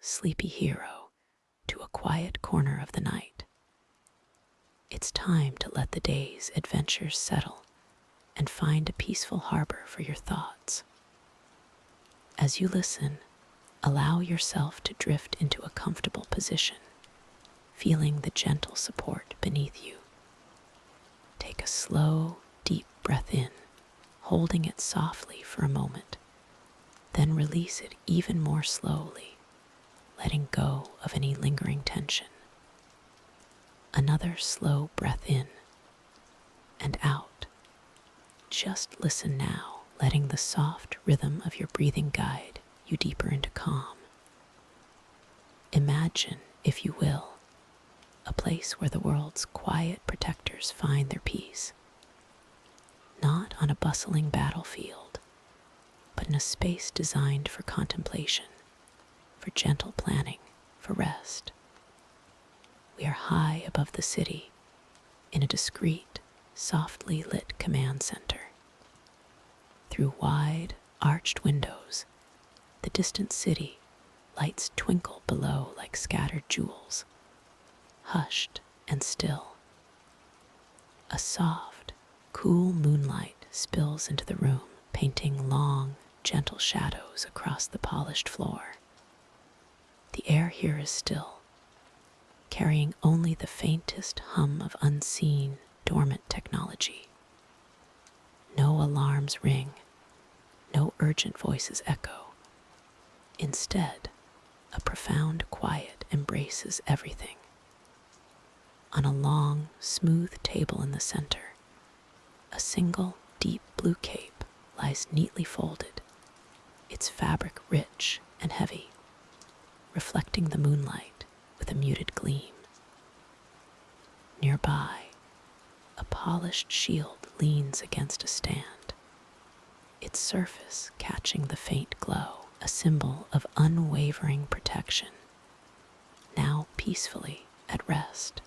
sleepy hero to a quiet corner of the night. It's time to let the day's adventures settle and find a peaceful harbor for your thoughts. As you listen, allow yourself to drift into a comfortable position, feeling the gentle support beneath you. Take a slow, deep breath in, holding it softly for a moment, then release it even more slowly, letting go of any lingering tension. Another slow breath in and out. Just listen now, letting the soft rhythm of your breathing guide you deeper into calm. Imagine, if you will, a place where the world's quiet protectors find their peace. Not on a bustling battlefield, but in a space designed for contemplation, for gentle planning, for rest. We are high above the city, in a discreet, softly lit command center. Through wide, arched windows, the distant city lights twinkle below like scattered jewels, hushed and still. A soft, cool moonlight spills into the room, painting long, gentle shadows across the polished floor. The air here is still, carrying only the faintest hum of unseen, dormant technology. No alarms ring, no urgent voices echo. Instead, a profound quiet embraces everything. On a long, smooth table in the center, a single deep blue cape lies neatly folded, its fabric rich and heavy, reflecting the moonlight with a muted gleam. Nearby, a polished shield leans against a stand, its surface catching the faint glow, a symbol of unwavering protection, now peacefully at rest.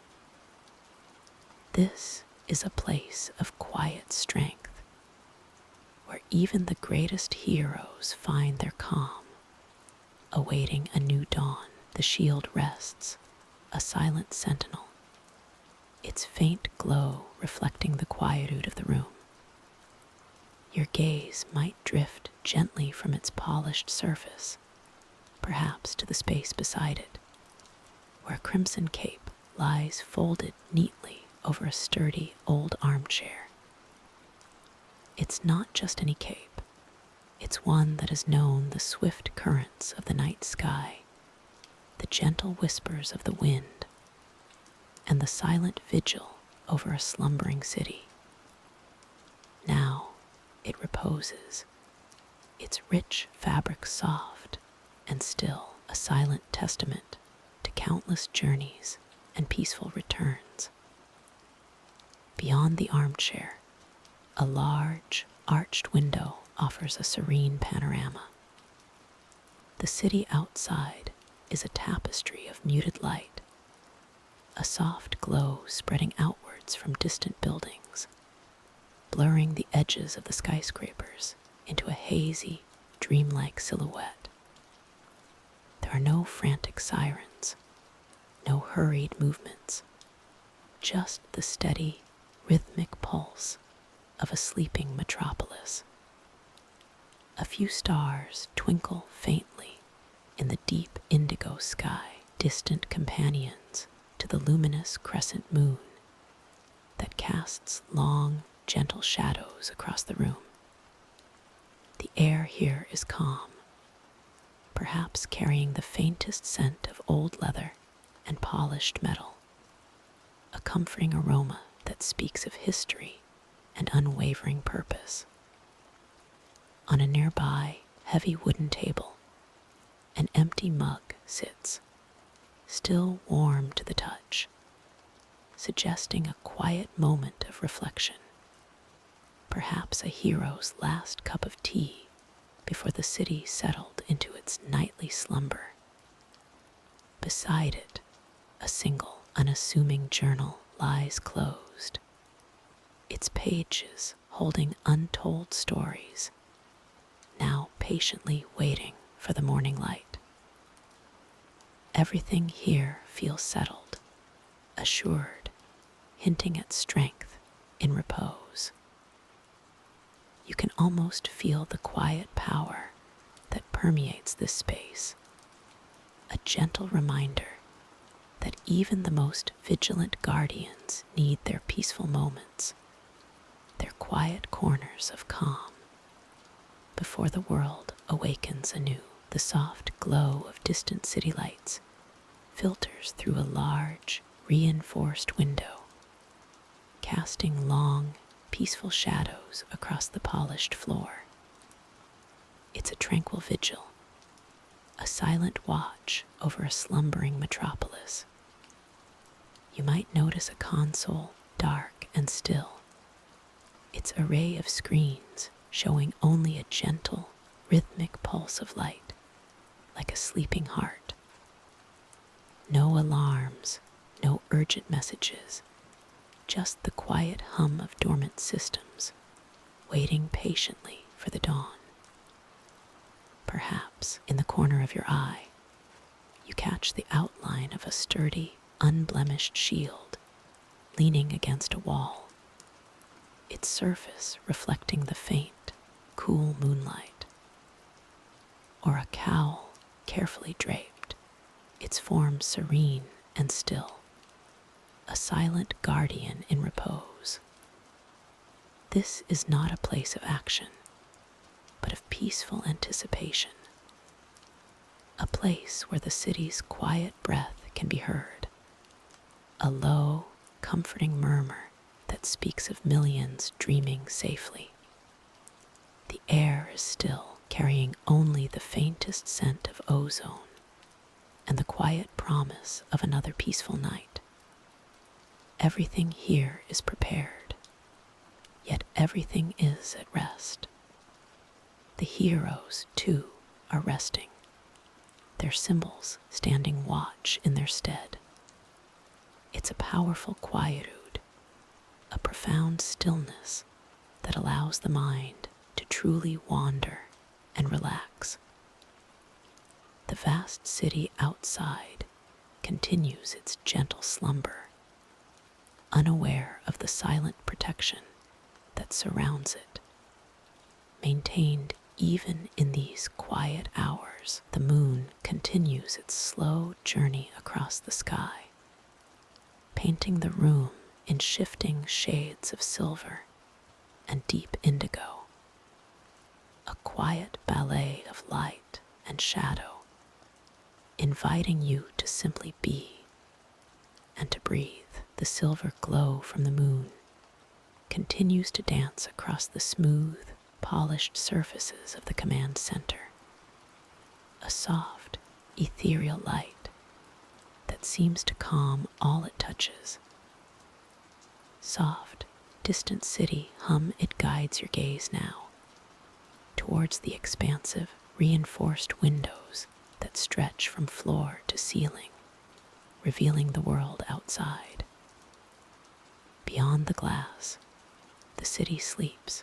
This is a place of quiet strength, where even the greatest heroes find their calm. Awaiting a new dawn, the shield rests, a silent sentinel, its faint glow reflecting the quietude of the room. Your gaze might drift gently from its polished surface, perhaps to the space beside it, where a crimson cape lies folded neatly over a sturdy old armchair. It's not just any cape. It's one that has known the swift currents of the night sky, the gentle whispers of the wind, and the silent vigil over a slumbering city. Now it reposes, its rich fabric soft and still, a silent testament to countless journeys and peaceful returns. Beyond the armchair, a large, arched window offers a serene panorama. The city outside is a tapestry of muted light, a soft glow spreading outwards from distant buildings, blurring the edges of the skyscrapers into a hazy, dreamlike silhouette. There are no frantic sirens, no hurried movements, just the steady, rhythmic pulse of a sleeping metropolis. A few stars twinkle faintly in the deep indigo sky, distant companions to the luminous crescent moon that casts long, gentle shadows across the room. The air here is calm, perhaps carrying the faintest scent of old leather and polished metal, a comforting aroma that speaks of history and unwavering purpose. On a nearby, heavy wooden table, an empty mug sits, still warm to the touch, suggesting a quiet moment of reflection, perhaps a hero's last cup of tea before the city settled into its nightly slumber. Beside it, a single, unassuming journal lies closed, its pages holding untold stories, now patiently waiting for the morning light. Everything here feels settled, assured, hinting at strength in repose. You can almost feel the quiet power that permeates this space, a gentle reminder that even the most vigilant guardians need their peaceful moments, their quiet corners of calm, before the world awakens anew. The soft glow of distant city lights filters through a large, reinforced window, casting long, peaceful shadows across the polished floor. It's a tranquil vigil, a silent watch over a slumbering metropolis. You might notice a console, dark and still, its array of screens showing only a gentle, rhythmic pulse of light, like a sleeping heart. No alarms, no urgent messages, just the quiet hum of dormant systems, waiting patiently for the dawn. Perhaps in the corner of your eye, you catch the outline of a sturdy, unblemished shield leaning against a wall, its surface reflecting the faint, cool moonlight. Or a cowl carefully draped, its form serene and still, a silent guardian in repose. This is not a place of action, but of peaceful anticipation, a place where the city's quiet breath can be heard, a low, comforting murmur that speaks of millions dreaming safely. The air is still, carrying only the faintest scent of ozone and the quiet promise of another peaceful night. Everything here is prepared, yet everything is at rest. The heroes, too, are resting, their symbols standing watch in their stead. It's a powerful quietude, a profound stillness that allows the mind to truly wander and relax. The vast city outside continues its gentle slumber, unaware of the silent protection that surrounds it. Maintained even in these quiet hours, the moon continues its slow journey across the sky, painting the room in shifting shades of silver and deep indigo. A quiet ballet of light and shadow, inviting you to simply be and to breathe. The silver glow from the moon continues to dance across the smooth, polished surfaces of the command center, a soft, ethereal light that seems to calm all it touches. Soft, distant city hum, it guides your gaze now towards the expansive, reinforced windows that stretch from floor to ceiling, revealing the world outside. Beyond the glass, the city sleeps,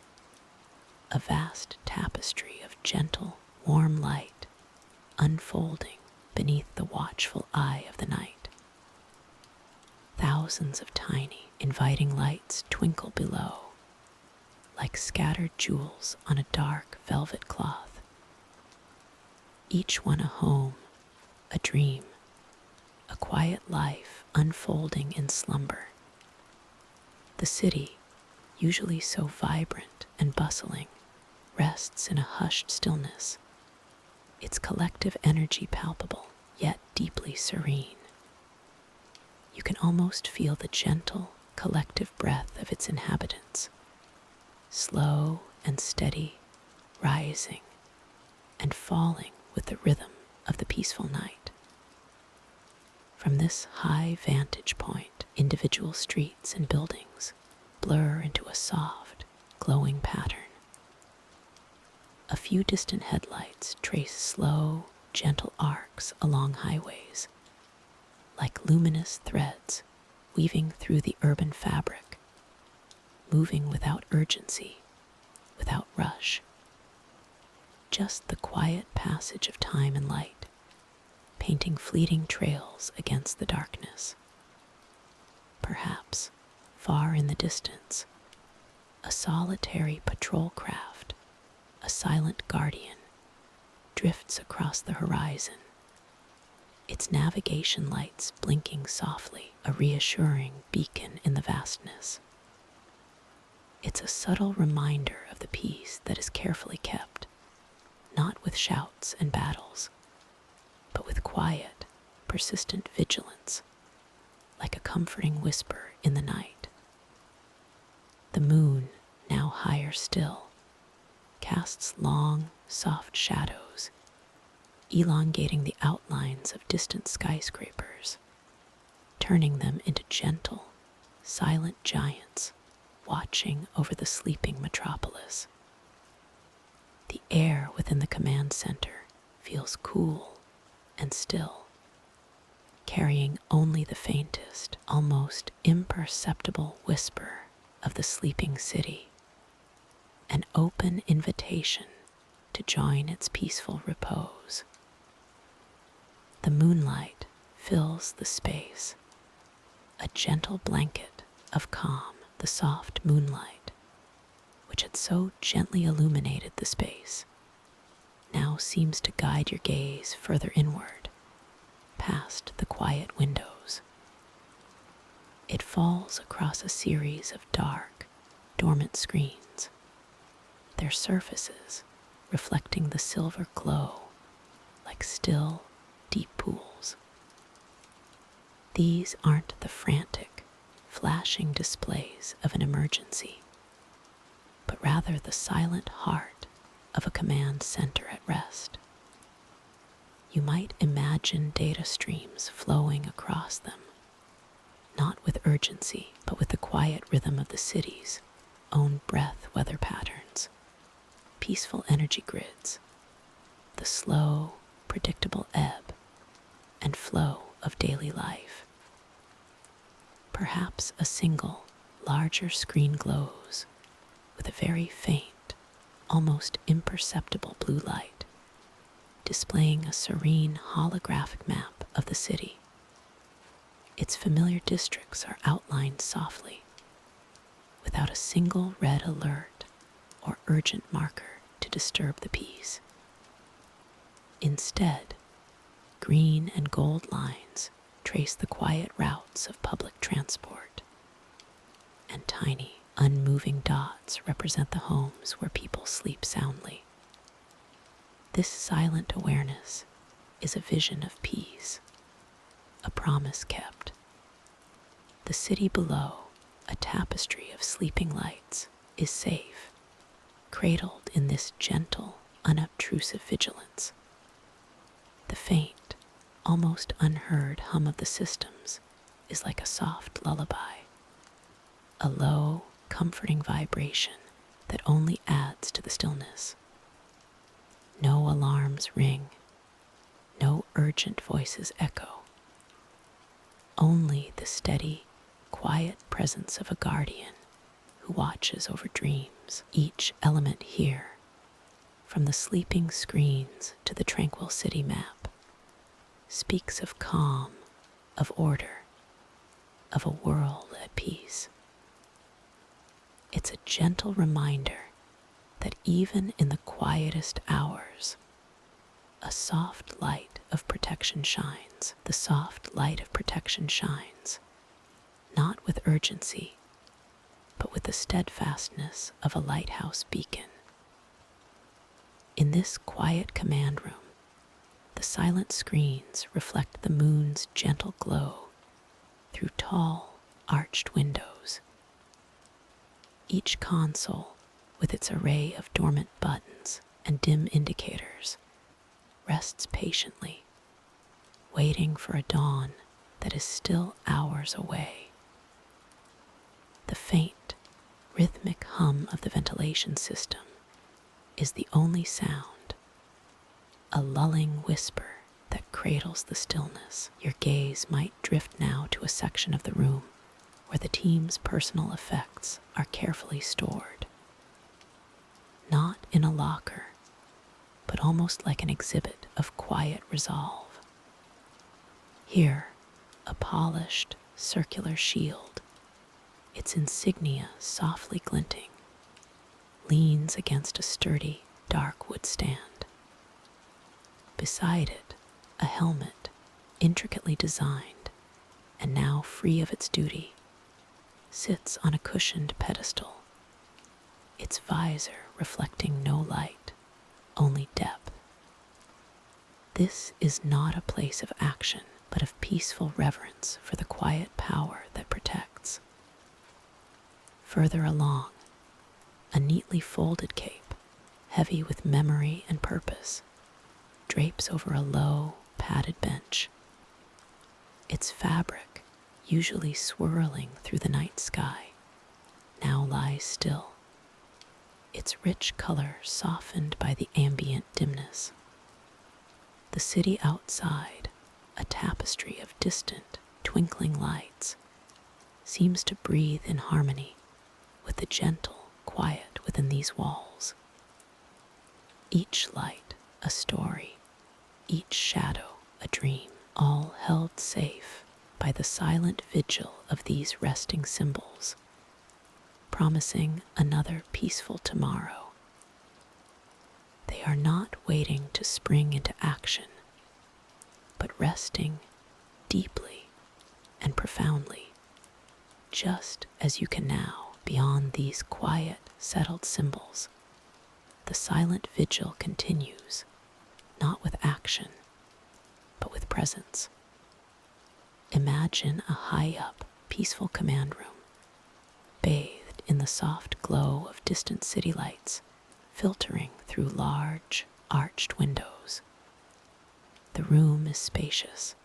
a vast tapestry of gentle, warm light unfolding beneath the watchful eye of the night. Thousands of tiny, inviting lights twinkle below, like scattered jewels on a dark velvet cloth. Each one a home, a dream, a quiet life unfolding in slumber. The city, usually so vibrant and bustling, rests in a hushed stillness, its collective energy palpable, yet deeply serene. You can almost feel the gentle, collective breath of its inhabitants, slow and steady, rising and falling with the rhythm of the peaceful night. From this high vantage point, individual streets and buildings blur into a soft, glowing pattern. A few distant headlights trace slow, gentle arcs along highways, like luminous threads weaving through the urban fabric, moving without urgency, without rush. Just the quiet passage of time and light, painting fleeting trails against the darkness. Perhaps, far in the distance, a solitary patrol craft, a silent guardian, drifts across the horizon, its navigation lights blinking softly, a reassuring beacon in the vastness. It's a subtle reminder of the peace that is carefully kept, not with shouts and battles, but with quiet, persistent vigilance, like a comforting whisper in the night. The moon, now higher still, casts long, soft shadows, elongating the outlines of distant skyscrapers, turning them into gentle, silent giants watching over the sleeping metropolis. The air within the command center feels cool and still, carrying only the faintest, almost imperceptible whisper of the sleeping city, an open invitation to join its peaceful repose. The moonlight fills the space, a gentle blanket of calm. The soft moonlight, which had so gently illuminated the space, now seems to guide your gaze further inward, past the quiet windows. It falls across a series of dark, dormant screens, their surfaces reflecting the silver glow like still, deep pools. These aren't the frantic, flashing displays of an emergency, but rather the silent heart of a command center at rest. You might imagine data streams flowing across them, not with urgency, but with the quiet rhythm of the city's own breath weather patterns, peaceful energy grids, the slow, predictable ebb and flow of daily life. Perhaps a single, larger screen glows with a very faint, almost imperceptible blue light, displaying a serene holographic map of the city. Its familiar districts are outlined softly, without a single red alert or urgent marker to disturb the peace. Instead, green and gold lines trace the quiet routes of public transport, and tiny, unmoving dots represent the homes where people sleep soundly. This silent awareness is a vision of peace, a promise kept. The city below, a tapestry of sleeping lights, is safe, cradled in this gentle, unobtrusive vigilance. The faint, almost unheard hum of the systems is like a soft lullaby, a low, comforting vibration that only adds to the stillness. No alarms ring, no urgent voices echo, only the steady, quiet presence of a guardian who watches over dreams. Each element here, from the sleeping screens to the tranquil city map, speaks of calm, of order, of a world at peace. It's a gentle reminder that even in the quietest hours, a soft light of protection shines. The soft light of protection shines, not with urgency, but with the steadfastness of a lighthouse beacon. In this quiet command room, the silent screens reflect the moon's gentle glow through tall, arched windows. Each console, with its array of dormant buttons and dim indicators, rests patiently, waiting for a dawn that is still hours away. The faint, rhythmic hum of the ventilation system is the only sound, a lulling whisper that cradles the stillness. Your gaze might drift now to a section of the room where the team's personal effects are carefully stored. Not in a locker, but almost like an exhibit of quiet resolve. Here, a polished, circular shield, its insignia softly glinting, leans against a sturdy, dark wood stand. Beside it, a helmet, intricately designed, and now free of its duty, sits on a cushioned pedestal, its visor reflecting no light, only depth. This is not a place of action, but of peaceful reverence for the quiet power that protects. Further along, a neatly folded cape, heavy with memory and purpose, drapes over a low, padded bench. Its fabric, usually swirling through the night sky, now lies still, its rich color softened by the ambient dimness. The city outside, a tapestry of distant, twinkling lights, seems to breathe in harmony with the gentle quiet within these walls. Each light a story, each shadow a dream, all held safe by the silent vigil of these resting symbols, promising another peaceful tomorrow. They are not waiting to spring into action, but resting deeply and profoundly, just as you can now. Beyond these quiet, settled symbols, the silent vigil continues, not with action, but with presence. Imagine a high-up, peaceful command room, bathed in the soft glow of distant city lights, filtering through large, arched windows. The room is spacious,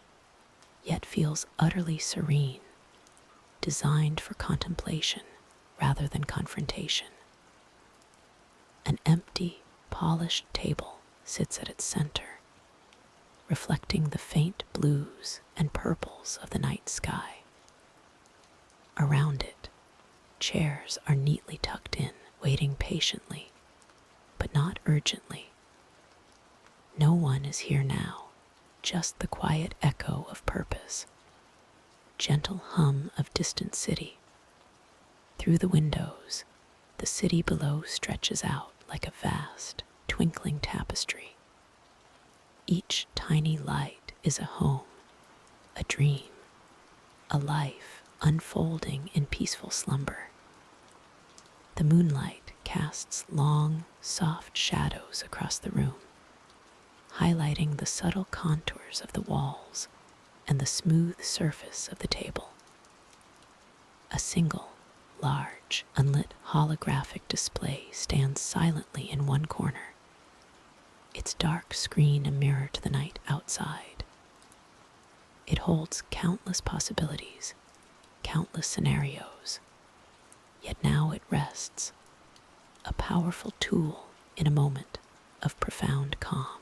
yet feels utterly serene, designed for contemplation rather than confrontation. An empty, polished table sits at its center, reflecting the faint blues and purples of the night sky. Around it, chairs are neatly tucked in, waiting patiently, but not urgently. No one is here now, just the quiet echo of purpose, gentle hum of distant city. Through the windows, the city below stretches out like a vast, twinkling tapestry. Each tiny light is a home, a dream, a life unfolding in peaceful slumber. The moonlight casts long, soft shadows across the room, highlighting the subtle contours of the walls and the smooth surface of the table. A single, large, unlit holographic display stands silently in one corner, its dark screen a mirror to the night outside. It holds countless possibilities, countless scenarios, yet now it rests, a powerful tool in a moment of profound calm.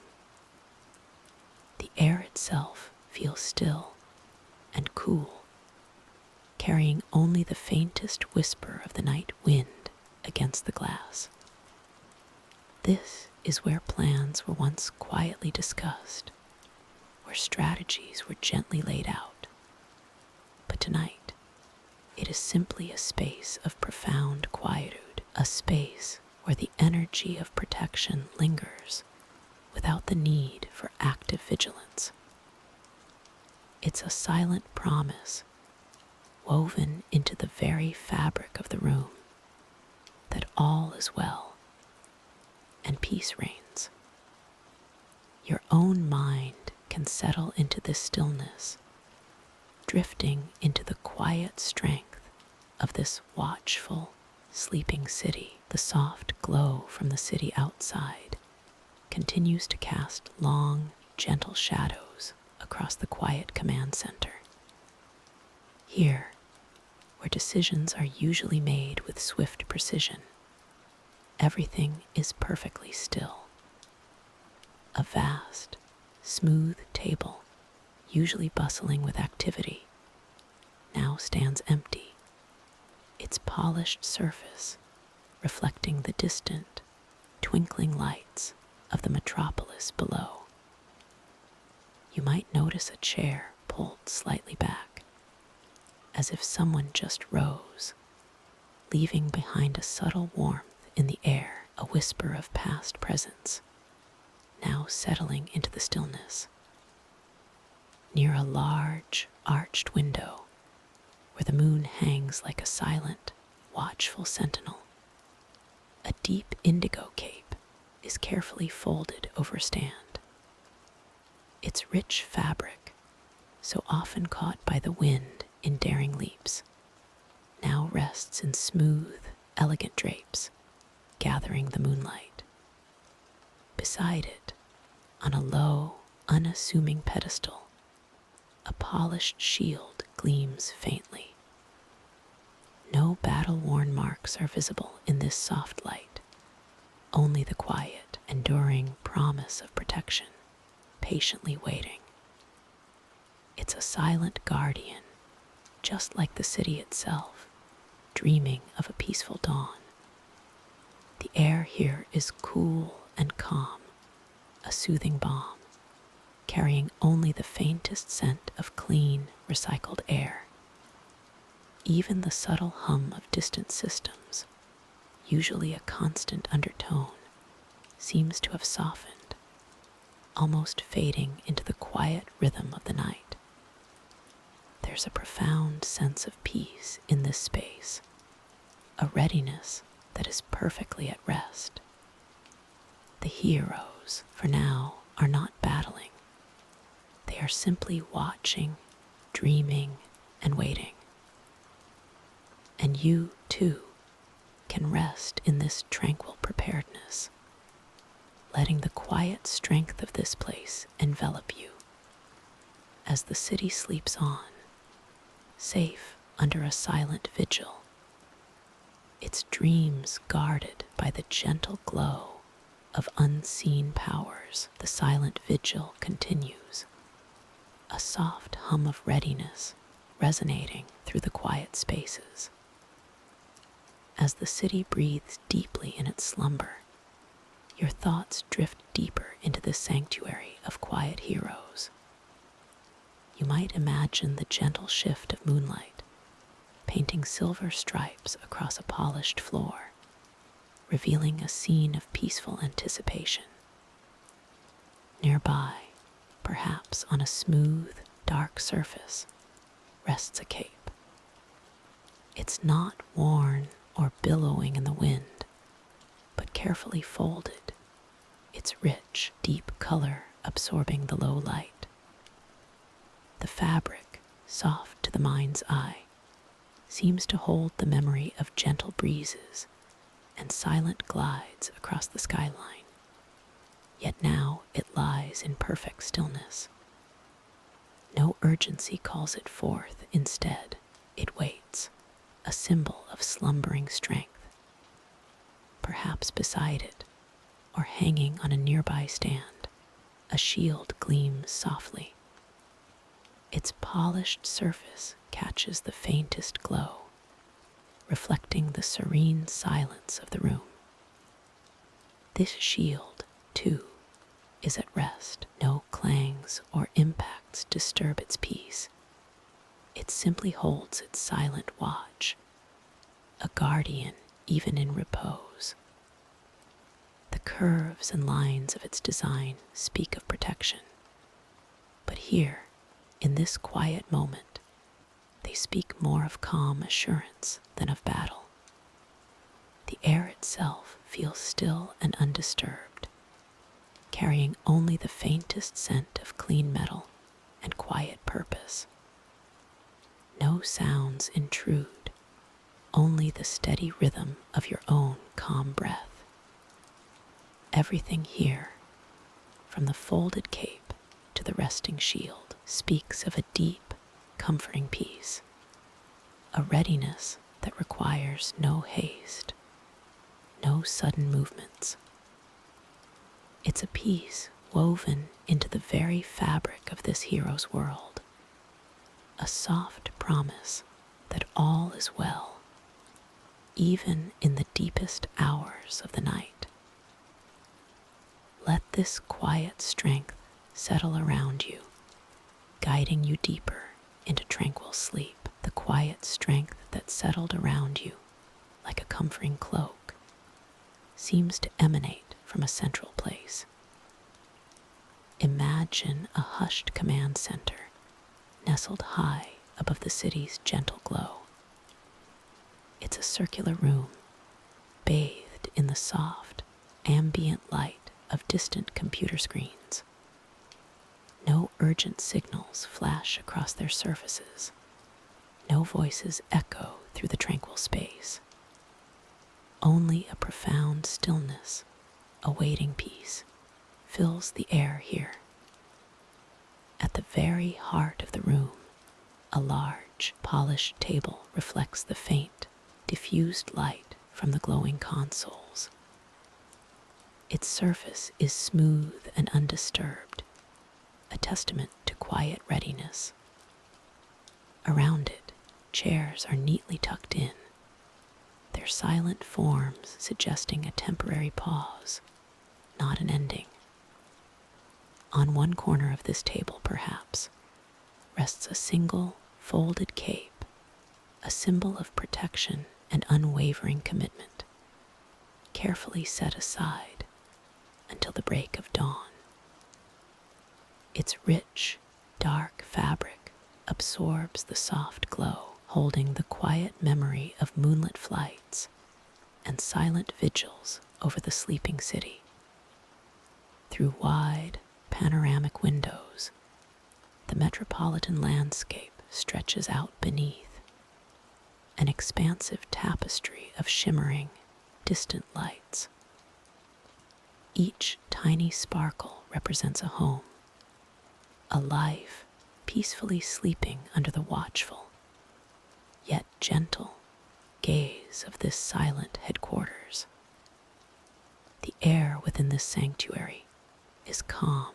The air itself feels still and cool, carrying only the faintest whisper of the night wind against the glass. This is where plans were once quietly discussed, where strategies were gently laid out. But tonight, it is simply a space of profound quietude, a space where the energy of protection lingers without the need for active vigilance. It's a silent promise woven into the very fabric of the room that all is well and peace reigns. Your own mind can settle into this stillness, drifting into the quiet strength of this watchful, sleeping city. The soft glow from the city outside continues to cast long, gentle shadows across the quiet command center. Here, where decisions are usually made with swift precision, everything is perfectly still. A vast, smooth table, usually bustling with activity, now stands empty, its polished surface reflecting the distant, twinkling lights of the metropolis below. You might notice a chair pulled slightly back, as if someone just rose, leaving behind a subtle warmth in the air, a whisper of past presence, now settling into the stillness. Near a large, arched window, where the moon hangs like a silent, watchful sentinel, a deep indigo cape is carefully folded over a stand. Its rich fabric, so often caught by the wind in daring leaps, now rests in smooth, elegant drapes, gathering the moonlight. Beside it, on a low, unassuming pedestal, a polished shield gleams faintly. No battle-worn marks are visible in this soft light, only the quiet, enduring promise of protection, patiently waiting. It's a silent guardian, just like the city itself, dreaming of a peaceful dawn. The air here is cool and calm, a soothing balm, carrying only the faintest scent of clean, recycled air. Even the subtle hum of distant systems, usually a constant undertone, seems to have softened, almost fading into the quiet rhythm of the night. There's a profound sense of peace in this space, a readiness that is perfectly at rest. The heroes, for now, are not battling. They are simply watching, dreaming, and waiting. And you, too, can rest in this tranquil preparedness, letting the quiet strength of this place envelop you as the city sleeps on, safe under a silent vigil, its dreams guarded by the gentle glow of unseen powers. The silent vigil continues, a soft hum of readiness resonating through the quiet spaces. As the city breathes deeply in its slumber, your thoughts drift deeper into this sanctuary of quiet heroes. You might imagine the gentle shift of moonlight, painting silver stripes across a polished floor, revealing a scene of peaceful anticipation. Nearby, perhaps on a smooth, dark surface, rests a cape. It's not worn or billowing in the wind, but carefully folded, its rich, deep color absorbing the low light. The fabric, soft to the mind's eye, seems to hold the memory of gentle breezes and silent glides across the skyline. Yet now it lies in perfect stillness. No urgency calls it forth. Instead, it waits, a symbol of slumbering strength. Perhaps beside it, or hanging on a nearby stand, a shield gleams softly. Its polished surface catches the faintest glow, reflecting the serene silence of the room. This shield, too, is at rest. No clangs or impacts disturb its peace. It simply holds its silent watch, a guardian even in repose. The curves and lines of its design speak of protection, but here, in this quiet moment, they speak more of calm assurance than of battle. The air itself feels still and undisturbed, carrying only the faintest scent of clean metal and quiet purpose. No sounds intrude, only the steady rhythm of your own calm breath. Everything here, from the folded cape to the resting shield, speaks of a deep, comforting peace, a readiness that requires no haste, no sudden movements. It's a peace woven into the very fabric of this hero's world, a soft promise that all is well, even in the deepest hours of the night. Let this quiet strength settle around you, guiding you deeper into tranquil sleep. The quiet strength that settled around you like a comforting cloak seems to emanate from a central place. Imagine a hushed command center nestled high above the city's gentle glow. It's a circular room, bathed in the soft, ambient light of distant computer screens. No urgent signals flash across their surfaces. No voices echo through the tranquil space. Only a profound stillness, awaiting peace, fills the air here. At the very heart of the room, a large, polished table reflects the faint, diffused light from the glowing consoles. Its surface is smooth and undisturbed, a testament to quiet readiness. Around it, chairs are neatly tucked in, their silent forms suggesting a temporary pause, not an ending. On one corner of this table, perhaps, rests a single, folded cape, a symbol of protection and unwavering commitment, carefully set aside until the break of dawn. Its rich, dark fabric absorbs the soft glow, holding the quiet memory of moonlit flights and silent vigils over the sleeping city. Through wide, panoramic windows, the metropolitan landscape stretches out beneath, an expansive tapestry of shimmering, distant lights. Each tiny sparkle represents a home, a life peacefully sleeping under the watchful, yet gentle, gaze of this silent headquarters. The air within this sanctuary is calm,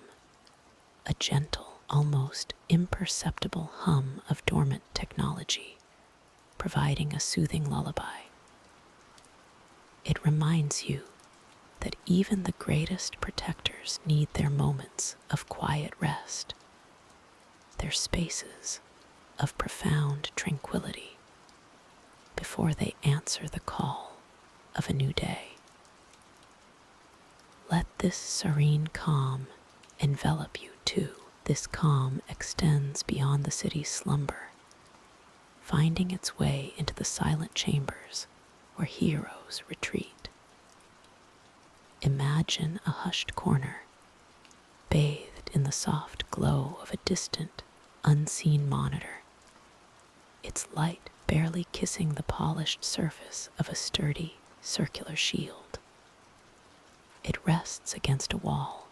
a gentle, almost imperceptible hum of dormant technology, providing a soothing lullaby. It reminds you that even the greatest protectors need their moments of quiet rest, their spaces of profound tranquility, before they answer the call of a new day. Let this serene calm envelop you too. This calm extends beyond the city's slumber, finding its way into the silent chambers where heroes retreat. Imagine a hushed corner, bathed in the soft glow of a distant, unseen monitor, its light barely kissing the polished surface of a sturdy, circular shield. It rests against a wall,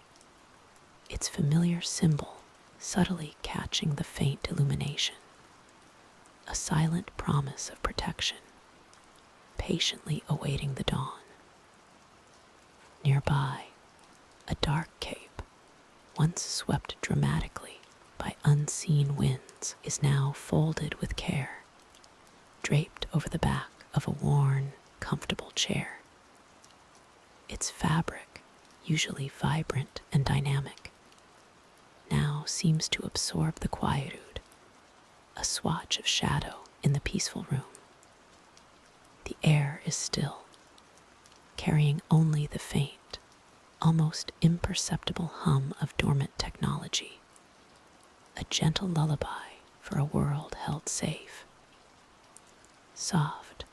its familiar symbol subtly catching the faint illumination, a silent promise of protection, patiently awaiting the dawn. Nearby, a dark cape, once swept dramatically by unseen winds, is now folded with care, draped over the back of a worn, comfortable chair. Its fabric, usually vibrant and dynamic, now seems to absorb the quietude, a swatch of shadow in the peaceful room. The air is still, carrying only the faint, almost imperceptible hum of dormant technology, a gentle lullaby for a world held safe. Soft,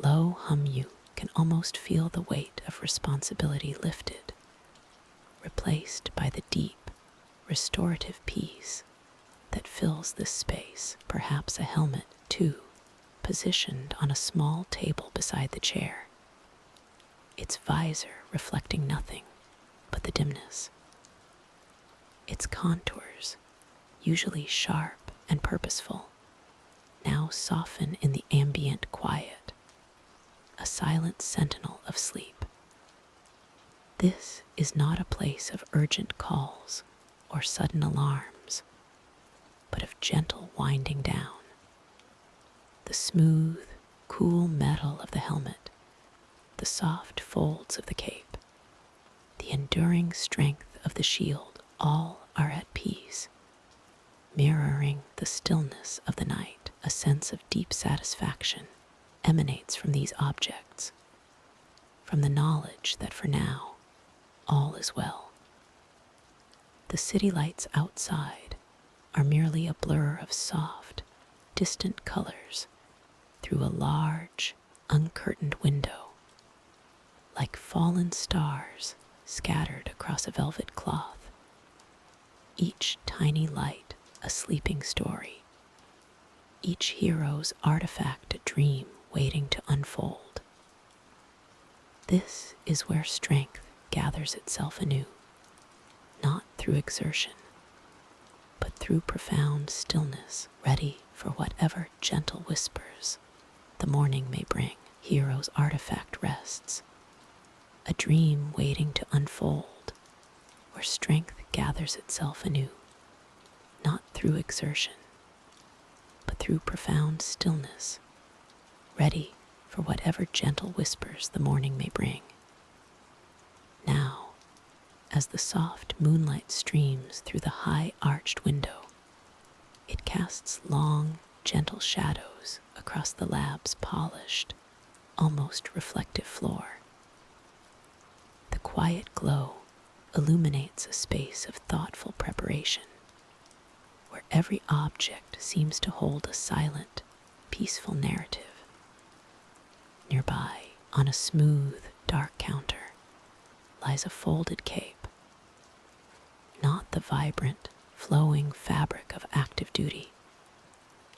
low hum you can almost feel the weight of responsibility lifted, replaced by the deep, restorative peace that fills this space. Perhaps a helmet, too, positioned on a small table beside the chair, its visor reflecting nothing but the dimness. Its contours, usually sharp and purposeful, now soften in the ambient quiet, a silent sentinel of sleep. This is not a place of urgent calls or sudden alarms, but of gentle winding down. The smooth, cool metal of the helmet, the soft folds of the cape, the enduring strength of the shield, all are at peace, mirroring the stillness of the night. A sense of deep satisfaction emanates from these objects, from the knowledge that for now, all is well. The city lights outside are merely a blur of soft, distant colors through a large, uncurtained window, like fallen stars scattered across a velvet cloth, each tiny light a sleeping story, each hero's artifact a dream waiting to unfold. This is where strength gathers itself anew, not through exertion, but through profound stillness, ready for whatever gentle whispers the morning may bring. Hero's artifact rests, a dream waiting to unfold, where strength gathers itself anew, not through exertion, but through profound stillness, ready for whatever gentle whispers the morning may bring. Now, as the soft moonlight streams through the high arched window, it casts long, gentle shadows across the lab's polished, almost reflective floor. The quiet glow illuminates a space of thoughtful preparation, where every object seems to hold a silent, peaceful narrative. Nearby, on a smooth, dark counter, lies a folded cape, not the vibrant, flowing fabric of active duty,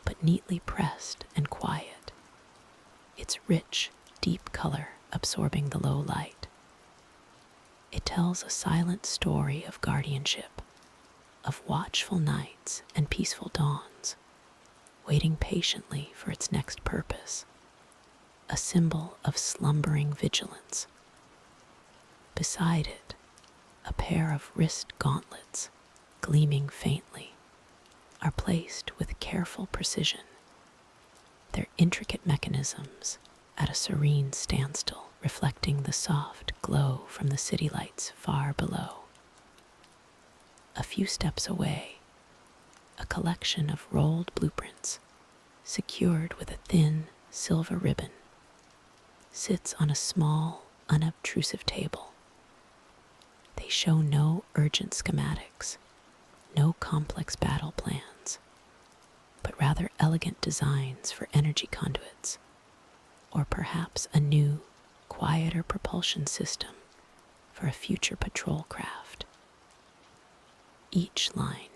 but neatly pressed and quiet, its rich, deep color absorbing the low light. It tells a silent story of guardianship, of watchful nights and peaceful dawns, waiting patiently for its next purpose, a symbol of slumbering vigilance. Beside it, a pair of wrist gauntlets, gleaming faintly, are placed with careful precision, their intricate mechanisms at a serene standstill, reflecting the soft glow from the city lights far below. A few steps away, a collection of rolled blueprints, secured with a thin silver ribbon, sits on a small, unobtrusive table. They show no urgent schematics, no complex battle plans, but rather elegant designs for energy conduits, or perhaps a new, quieter propulsion system for a future patrol craft. Each line,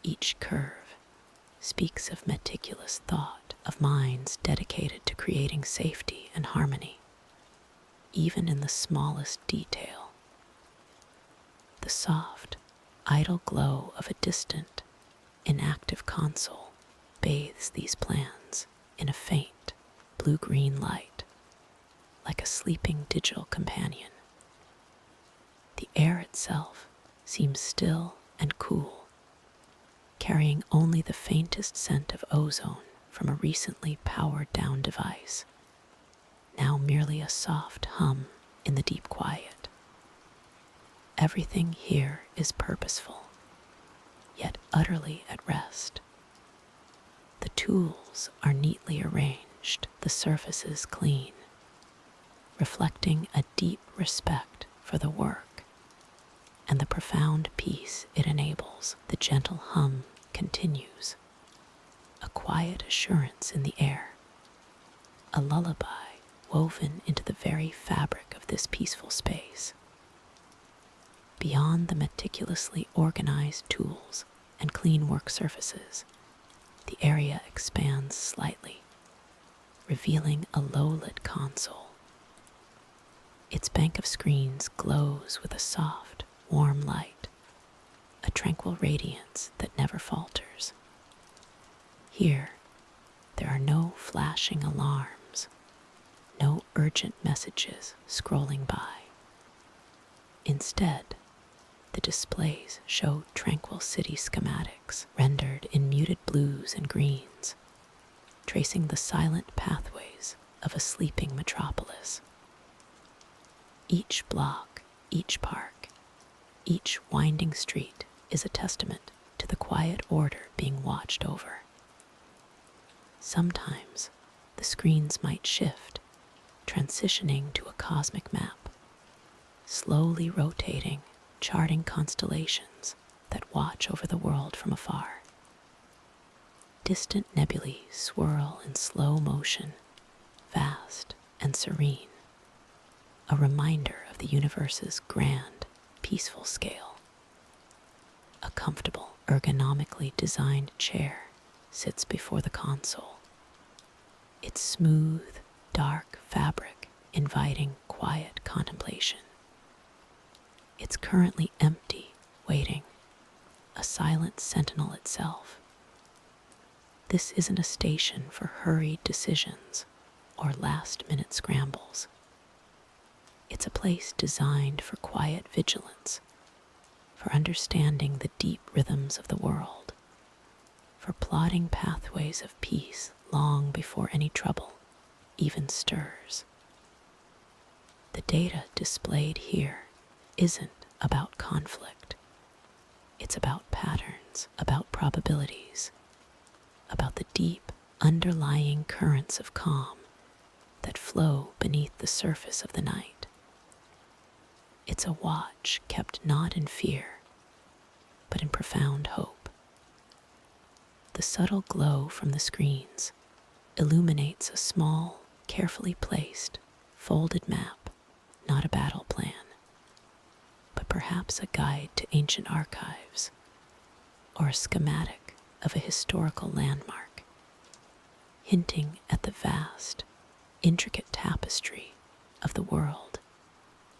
each curve, speaks of meticulous thought, of minds dedicated to creating safety and harmony, even in the smallest detail. The soft, idle glow of a distant, inactive console bathes these plans in a faint, blue-green light, like a sleeping digital companion. The air itself seems still and cool, carrying only the faintest scent of ozone from a recently powered-down device, now merely a soft hum in the deep quiet. Everything here is purposeful, yet utterly at rest. The tools are neatly arranged, the surfaces clean, reflecting a deep respect for the work and the profound peace it enables. The gentle hum continues, a quiet assurance in the air, a lullaby woven into the very fabric of this peaceful space. Beyond the meticulously organized tools and clean work surfaces, the area expands slightly, revealing a low-lit console. Its bank of screens glows with a soft, warm light, a tranquil radiance that never falters. Here, there are no flashing alarms, no urgent messages scrolling by. Instead, the displays show tranquil city schematics rendered in muted blues and greens, tracing the silent pathways of a sleeping metropolis. Each block, each park, each winding street is a testament to to the quiet order being watched over. Sometimes the screens might shift, transitioning to a cosmic map, slowly rotating, charting constellations that watch over the world from afar. Distant nebulae swirl in slow motion, vast and serene, a reminder of the universe's grand, peaceful scale. A comfortable, ergonomically designed chair sits before the console, its smooth, dark fabric inviting quiet contemplation. It's currently empty, waiting, a silent sentinel itself. This isn't a station for hurried decisions or last-minute scrambles. It's a place designed for quiet vigilance, for understanding the deep rhythms of the world, for plotting pathways of peace long before any trouble even stirs. The data displayed here isn't about conflict. It's about patterns, about probabilities, about the deep underlying currents of calm that flow beneath the surface of the night. It's a watch kept not in fear, but in profound hope. The subtle glow from the screens illuminates a small, carefully placed, folded map, not a battle plan, but perhaps a guide to ancient archives or a schematic of a historical landmark, hinting at the vast, intricate tapestry of the world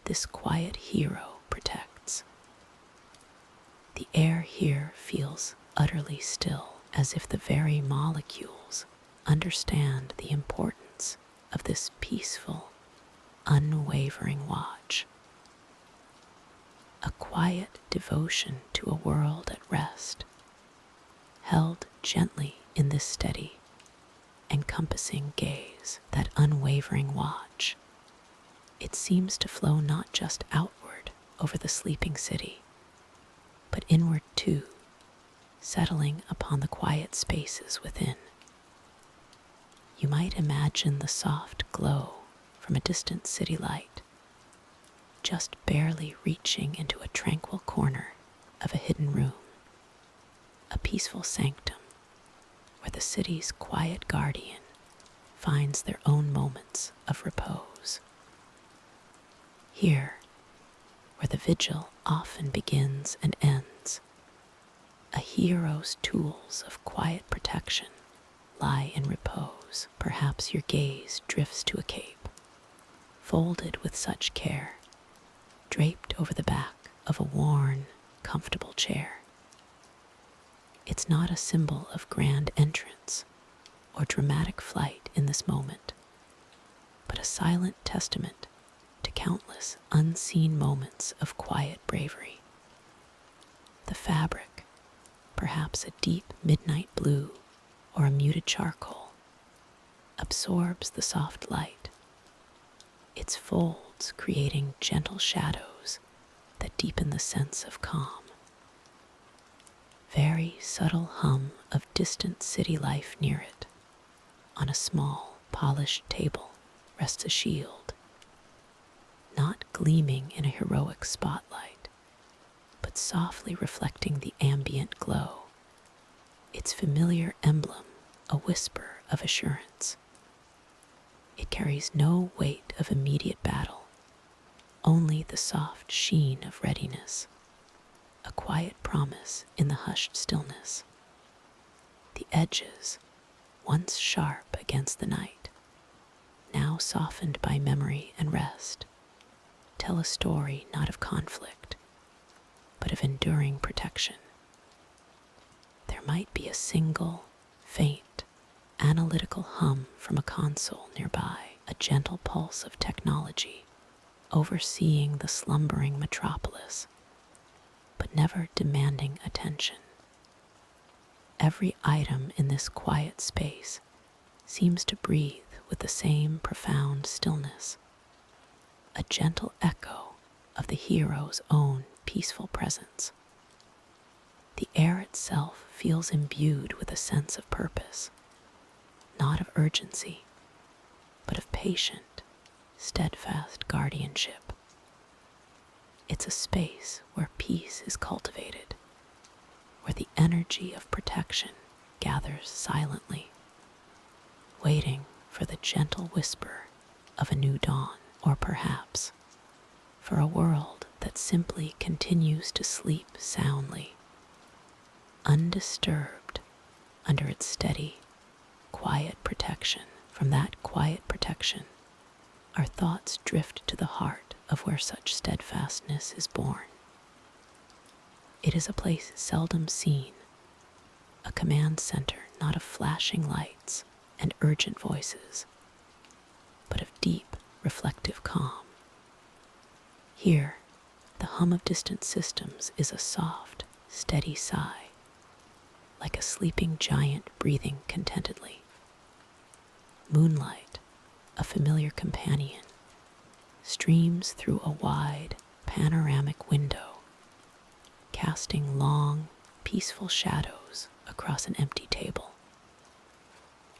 this quiet hero protects. The air here feels utterly still, as if the very molecules understand the importance of this peaceful, unwavering watch. A quiet devotion to a world at rest, held gently in this steady, encompassing gaze, that unwavering watch. It seems to flow not just outward over the sleeping city, but inward too, settling upon the quiet spaces within. You might imagine the soft glow from a distant city light, just barely reaching into a tranquil corner of a hidden room, a peaceful sanctum where the city's quiet guardian finds their own moments of repose. Here, where the vigil often begins and ends, a hero's tools of quiet protection lie in repose. Perhaps your gaze drifts to a cape, folded with such care, draped over the back of a worn, comfortable chair. It's not a symbol of grand entrance or dramatic flight in this moment, but a silent testament to countless unseen moments of quiet bravery. The fabric, perhaps a deep midnight blue or a muted charcoal, absorbs the soft light, its folds creating gentle shadows that deepen the sense of calm. Very subtle hum of distant city life near it. On a small, polished table rests a shield, not gleaming in a heroic spotlight, but softly reflecting the ambient glow, its familiar emblem a whisper of assurance. It carries no weight of immediate battle, only the soft sheen of readiness, a quiet promise in the hushed stillness. The edges, once sharp against the night, now softened by memory and rest, tell a story not of conflict, but of enduring protection. There might be a single, faint, analytical hum from a console nearby, a gentle pulse of technology overseeing the slumbering metropolis, but never demanding attention. Every item in this quiet space seems to breathe with the same profound stillness, a gentle echo of the hero's own peaceful presence. The air itself feels imbued with a sense of purpose, not of urgency, but of patient, steadfast guardianship. It's a space where peace is cultivated, where the energy of protection gathers silently, waiting for the gentle whisper of a new dawn, or perhaps for a world that simply continues to sleep soundly, undisturbed under its steady, quiet protection. From that quiet protection, our thoughts drift to the heart of where such steadfastness is born. It is a place seldom seen, a command center not of flashing lights and urgent voices, but of deep, reflective calm. Here, the hum of distant systems is a soft, steady sigh, like a sleeping giant breathing contentedly. Moonlight, a familiar companion, streams through a wide, panoramic window, casting long, peaceful shadows across an empty table.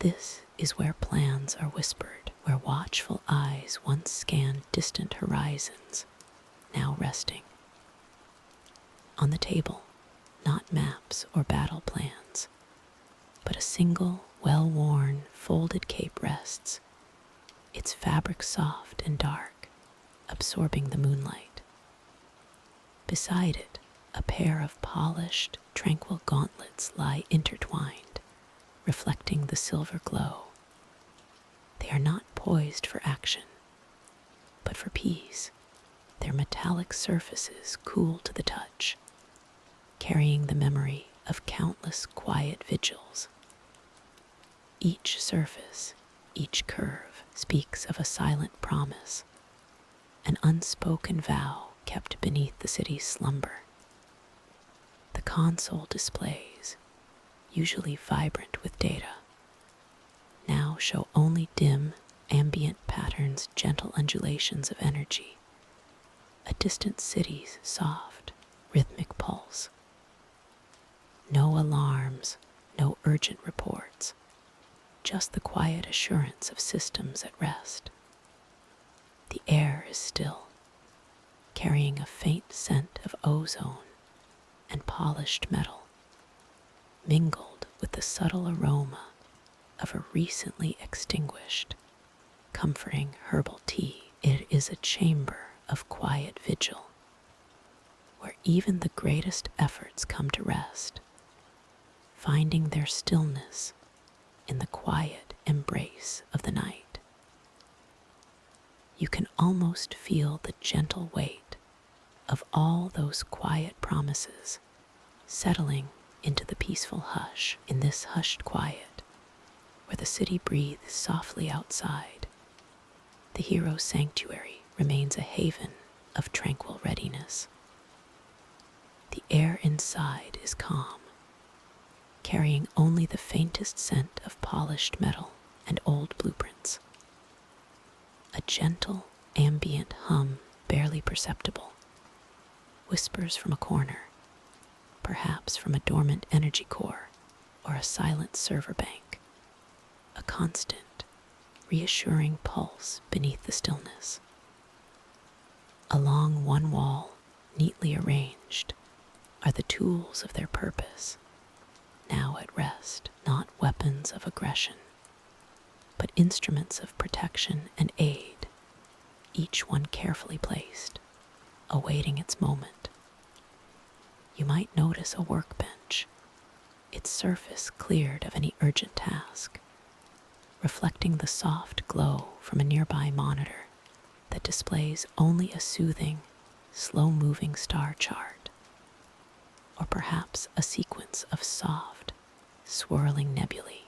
This is where plans are whispered, where watchful eyes once scanned distant horizons, now resting. On the table, not maps or battle plans, but a single, well-worn, folded cape rests, its fabric soft and dark, absorbing the moonlight. Beside it, a pair of polished, tranquil gauntlets lie intertwined, reflecting the silver glow. They are not poised for action, but for peace, their metallic surfaces cool to the touch, carrying the memory of countless quiet vigils. Each surface, each curve, speaks of a silent promise, an unspoken vow kept beneath the city's slumber. The console displays, usually vibrant with data, now show only dim, ambient patterns, gentle undulations of energy, a distant city's soft, rhythmic pulse. No alarms, no urgent reports, just the quiet assurance of systems at rest. The air is still, carrying a faint scent of ozone and polished metal, mingled with the subtle aroma of a recently extinguished, comforting herbal tea. It is a chamber of quiet vigil, where even the greatest efforts come to rest, finding their stillness in the quiet embrace of the night. You can almost feel the gentle weight of all those quiet promises settling into the peaceful hush. In this hushed quiet, where the city breathes softly outside, the hero's sanctuary remains a haven of tranquil readiness. The air inside is calm, carrying only the faintest scent of polished metal and old blueprints. A gentle, ambient hum, barely perceptible, whispers from a corner, perhaps from a dormant energy core or a silent server bank, a constant, reassuring pulse beneath the stillness. Along one wall, neatly arranged, are the tools of their purpose, now at rest, not weapons of aggression, but instruments of protection and aid, each one carefully placed, awaiting its moment. You might notice a workbench, its surface cleared of any urgent task, reflecting the soft glow from a nearby monitor that displays only a soothing, slow-moving star chart, or perhaps a sequence of soft, swirling nebulae.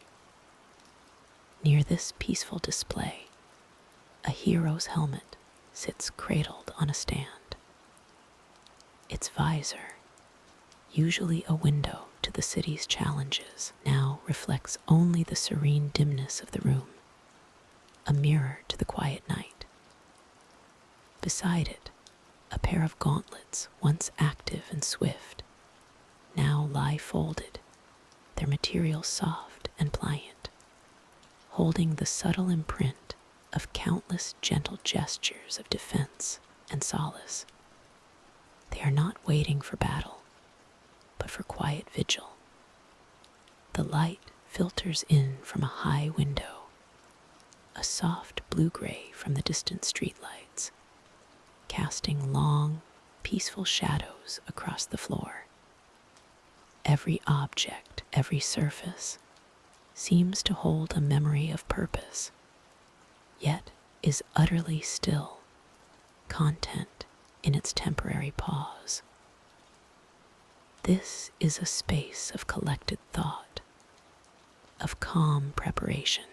Near this peaceful display, a hero's helmet sits cradled on a stand. Its visor, usually a window to the city's challenges, now reflects only the serene dimness of the room, a mirror to the quiet night. Beside it, a pair of gauntlets, once active and swift, now lie folded, their material soft and pliant, holding the subtle imprint of countless gentle gestures of defense and solace. They are not waiting for battle, but for quiet vigil. The light filters in from a high window, a soft blue-gray from the distant streetlights, casting long, peaceful shadows across the floor. Every object, every surface, seems to hold a memory of purpose, yet is utterly still, content in its temporary pause. This is a space of collected thought, of calm preparation,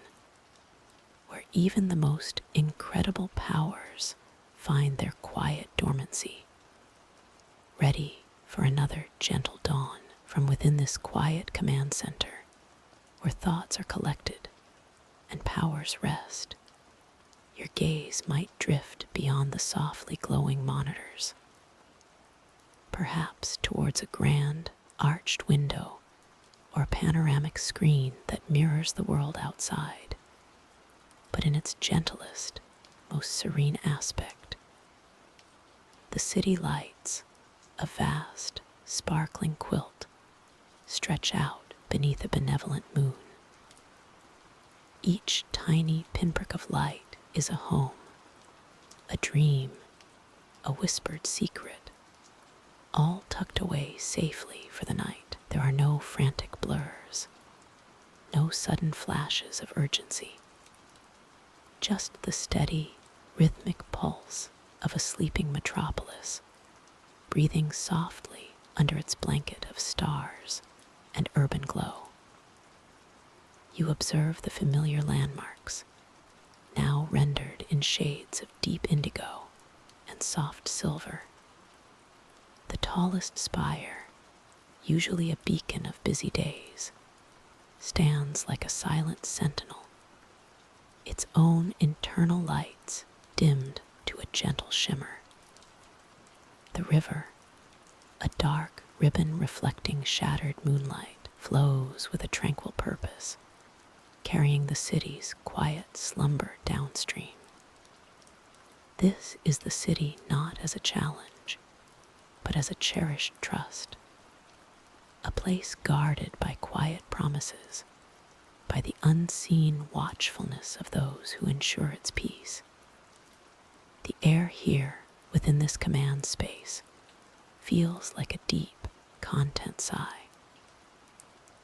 where even the most incredible powers find their quiet dormancy, ready for another gentle dawn. From within this quiet command center, where thoughts are collected and powers rest, your gaze might drift beyond the softly glowing monitors, perhaps towards a grand, arched window or a panoramic screen that mirrors the world outside, but in its gentlest, most serene aspect. The city lights, a vast, sparkling quilt, stretch out beneath a benevolent moon. Each tiny pinprick of light is a home, a dream, a whispered secret, all tucked away safely for the night. There are no frantic blurs, no sudden flashes of urgency, just the steady, rhythmic pulse of a sleeping metropolis, breathing softly under its blanket of stars and urban glow. You observe the familiar landmarks, now rendered in shades of deep indigo and soft silver. The tallest spire, usually a beacon of busy days, stands like a silent sentinel, its own internal lights dimmed to a gentle shimmer. The river, a dark ribbon reflecting shattered moonlight, flows with a tranquil purpose, carrying the city's quiet slumber downstream. This is the city not as a challenge, but as a cherished trust, a place guarded by quiet promises, by the unseen watchfulness of those who ensure its peace. The air here, within this command space, feels like a deep, content sigh.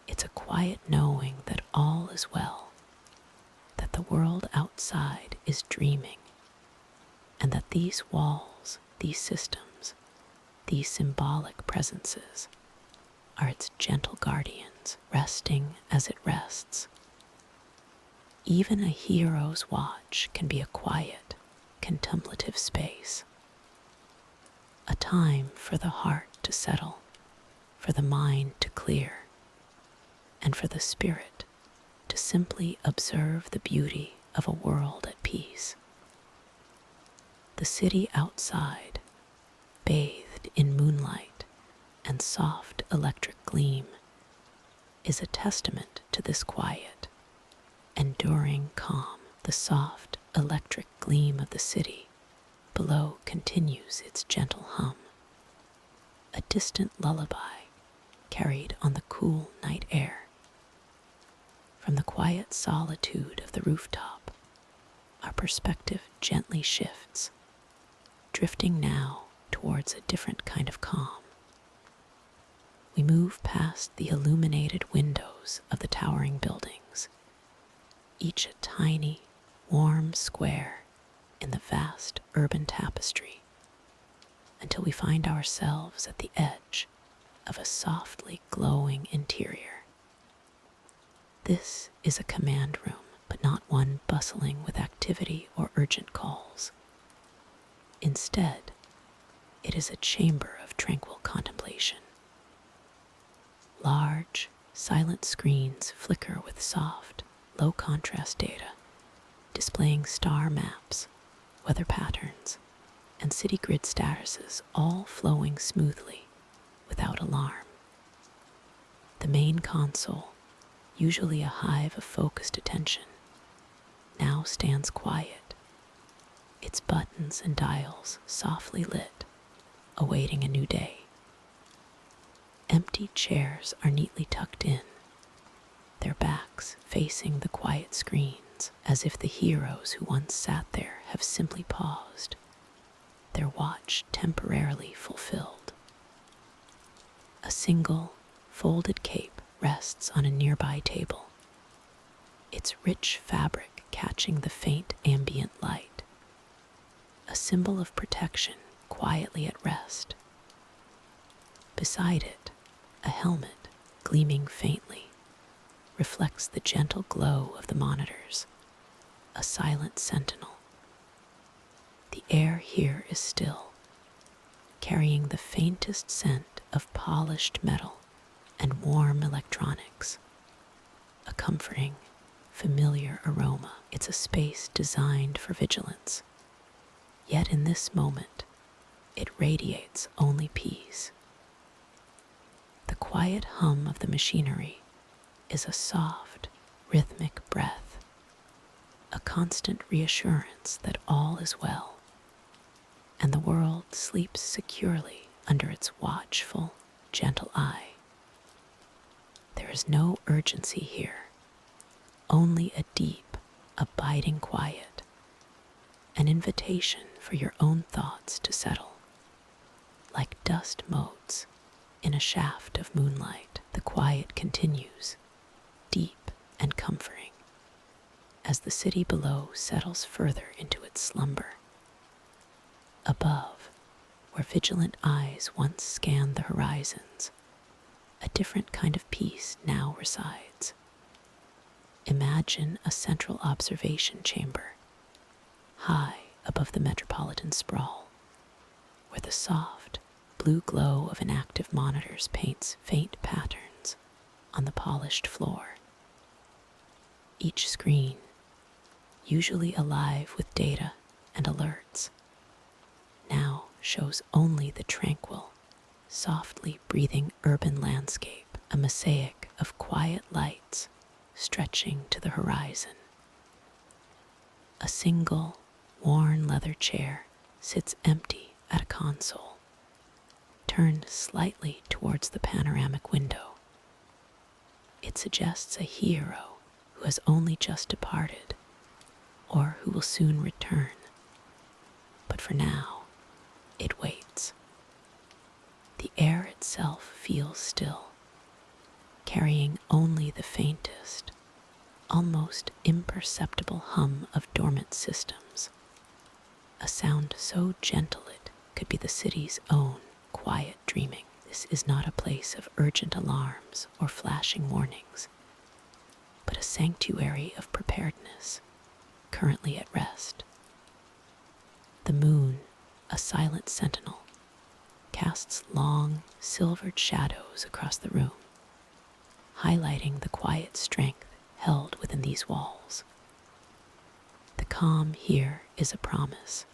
It's a quiet knowing that all is well, that the world outside is dreaming, and that these walls, these systems, these symbolic presences are its gentle guardians, resting as it rests. Even a hero's watch can be a quiet, contemplative space, a time for the heart to settle, for the mind to clear, and for the spirit to simply observe the beauty of a world at peace. The city outside, bathed in moonlight and soft electric gleam, is a testament to this quiet, enduring calm. The soft electric gleam of the city below continues its gentle hum, a distant lullaby carried on the cool night air. From the quiet solitude of the rooftop, our perspective gently shifts, drifting now towards a different kind of calm. We move past the illuminated windows of the towering buildings, each a tiny, warm square in the vast urban tapestry, until we find ourselves at the edge of a softly glowing interior. This is a command room, but not one bustling with activity or urgent calls. Instead, it is a chamber of tranquil contemplation. Large, silent screens flicker with soft, low-contrast data, displaying star maps, weather patterns, and city grid statuses, all flowing smoothly without alarm. The main console, usually a hive of focused attention, now stands quiet, its buttons and dials softly lit, awaiting a new day. Empty chairs are neatly tucked in, their backs facing the quiet screens, as if the heroes who once sat there have simply paused, their watch temporarily fulfilled. A single, folded cape rests on a nearby table, its rich fabric catching the faint ambient light, a symbol of protection quietly at rest. Beside it, a helmet, gleaming faintly, reflects the gentle glow of the monitors, a silent sentinel. The air here is still, carrying the faintest scent of polished metal and warm electronics, a comforting, familiar aroma. It's a space designed for vigilance, yet in this moment, it radiates only peace. The quiet hum of the machinery is a soft, rhythmic breath, a constant reassurance that all is well, and the world sleeps securely under its watchful, gentle eye. There is no urgency here, only a deep, abiding quiet, an invitation for your own thoughts to settle. Like dust motes in a shaft of moonlight, the quiet continues, deep and comforting, as the city below settles further into its slumber. Above, where vigilant eyes once scanned the horizons, a different kind of peace now resides. Imagine a central observation chamber, high above the metropolitan sprawl, where the soft, blue glow of inactive monitors paints faint patterns on the polished floor. Each screen, usually alive with data and alerts, now shows only the tranquil, softly breathing urban landscape, a mosaic of quiet lights stretching to the horizon. A single, worn leather chair sits empty at a console, turned slightly towards the panoramic window. It suggests a hero who has only just departed, or who will soon return. But for now, it waits. The air itself feels still, carrying only the faintest, almost imperceptible hum of dormant systems, a sound so gentle it could be the city's own quiet dreaming. This is not a place of urgent alarms or flashing warnings, but a sanctuary of preparedness, currently at rest. The moon, a silent sentinel, casts long, silvered shadows across the room, highlighting the quiet strength held within these walls. The calm here is a promise,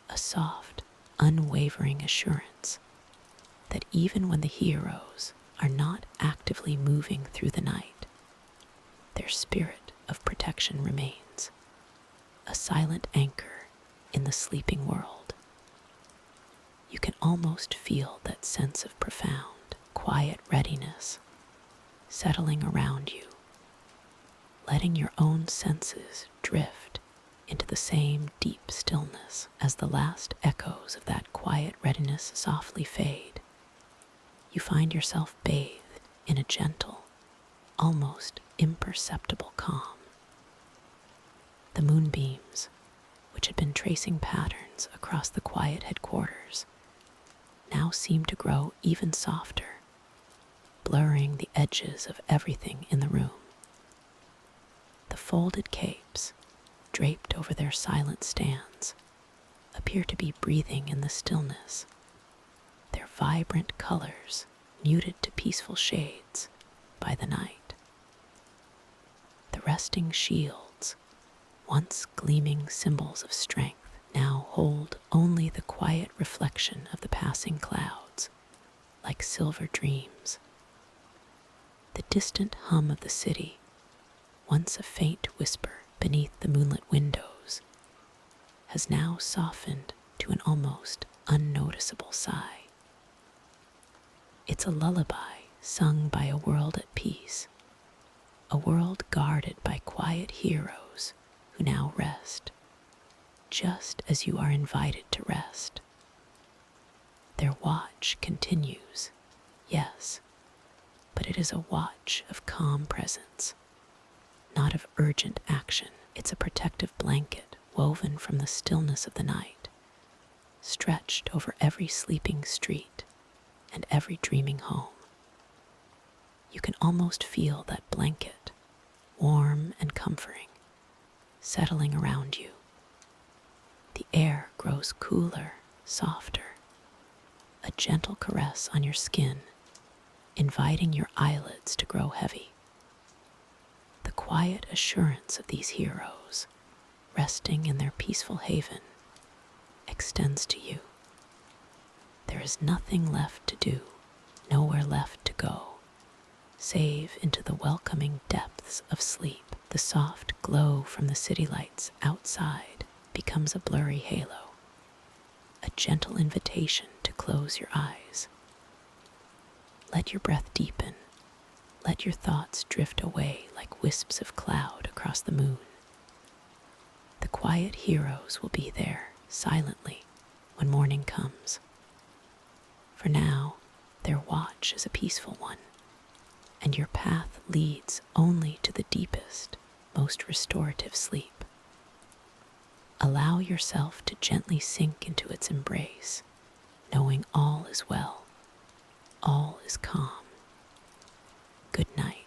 a soft, unwavering assurance that even when the heroes are not actively moving through the night, their spirit of protection remains, a silent anchor in the sleeping world. You can almost feel that sense of profound, quiet readiness settling around you, letting your own senses drift into the same deep stillness. As the last echoes of that quiet readiness softly fade, you find yourself bathed in a gentle, almost imperceptible calm. The moonbeams, which had been tracing patterns across the quiet headquarters, now seem to grow even softer, blurring the edges of everything in the room. The folded capes, draped over their silent stands, appear to be breathing in the stillness, their vibrant colors muted to peaceful shades by the night. The resting shields, once gleaming symbols of strength, now hold only the quiet reflection of the passing clouds, like silver dreams. The distant hum of the city, once a faint whisper beneath the moonlit windows, has now softened to an almost unnoticeable sigh. It's a lullaby sung by a world at peace, a world guarded by quiet heroes who now rest, just as you are invited to rest. Their watch continues, yes, but it is a watch of calm presence, not of urgent action. It's a protective blanket woven from the stillness of the night, stretched over every sleeping street and every dreaming home. You can almost feel that blanket, warm and comforting, settling around you. The air grows cooler, softer, a gentle caress on your skin, inviting your eyelids to grow heavy. The quiet assurance of these heroes, resting in their peaceful haven, extends to you. There is nothing left to do, nowhere left to go, save into the welcoming depths of sleep. The soft glow from the city lights outside becomes a blurry halo, a gentle invitation to close your eyes. Let your breath deepen. Let your thoughts drift away like wisps of cloud across the moon. The quiet heroes will be there silently when morning comes. For now, their watch is a peaceful one, and your path leads only to the deepest, most restorative sleep. Allow yourself to gently sink into its embrace, knowing all is well, all is calm. Good night.